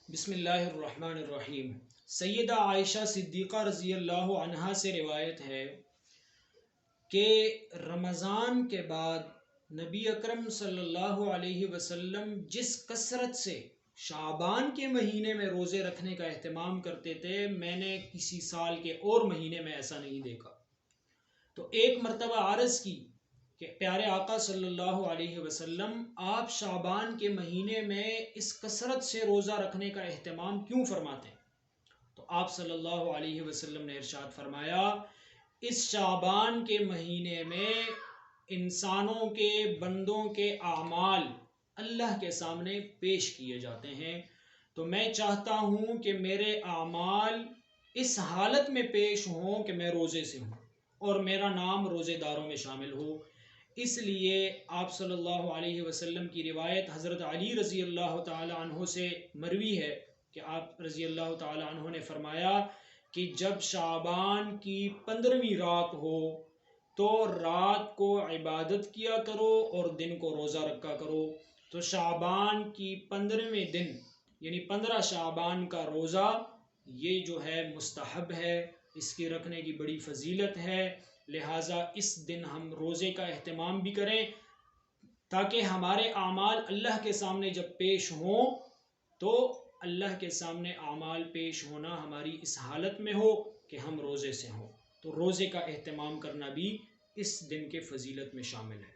بسم اللہ الرحمن الرحیم۔ سیدہ عائشہ صدیقہ رضی اللہ عنہا سے روایت ہے کہ رمضان کے بعد نبی اکرم صلی اللہ علیہ وسلم جس کثرت سے شعبان کے مہینے میں روزے رکھنے کا اہتمام کرتے تھے، میں نے کسی سال کے اور مہینے میں ایسا نہیں دیکھا۔ تو ایک مرتبہ عرض کی کہ پیارے آقا صلی اللہ علیہ وسلم آپ شعبان کے مہینے میں اس کثرت سے روزہ رکھنے کا اہتمام کیوں فرماتے ہیں؟ تو آپ صلی اللہ علیہ وسلم نے ارشاد فرمایا، اس شعبان کے مہینے میں انسانوں کے بندوں کے اعمال اللہ کے سامنے پیش کیے جاتے ہیں، تو میں چاہتا ہوں کہ میرے اعمال اس حالت میں پیش ہوں کہ میں روزے سے ہوں اور میرا نام روزے داروں میں شامل ہو۔ اس لیے آپ صلی اللہ علیہ وسلم کی روایت حضرت علی رضی اللہ تعالی عنہ سے مروی ہے کہ آپ رضی اللہ تعالی عنہ نے فرمایا کہ جب شعبان کی 15ویں رات ہو تو رات کو عبادت کیا کرو اور دن کو روزہ رکھا کرو۔ تو شعبان کی 15ویں دن یعنی 15 شعبان کا روزہ یہ جو ہے مستحب ہے، اس کی رکھنے کی بڑی فضیلت ہے، لہٰذا اس دن ہم روزے کا اہتمام بھی کریں تاکہ ہمارے اعمال اللہ کے سامنے جب پیش ہوں تو اللہ کے سامنے اعمال پیش ہونا ہماری اس حالت میں ہو کہ ہم روزے سے ہوں۔ تو روزے کا اہتمام کرنا بھی اس دن کے فضیلت میں شامل ہے۔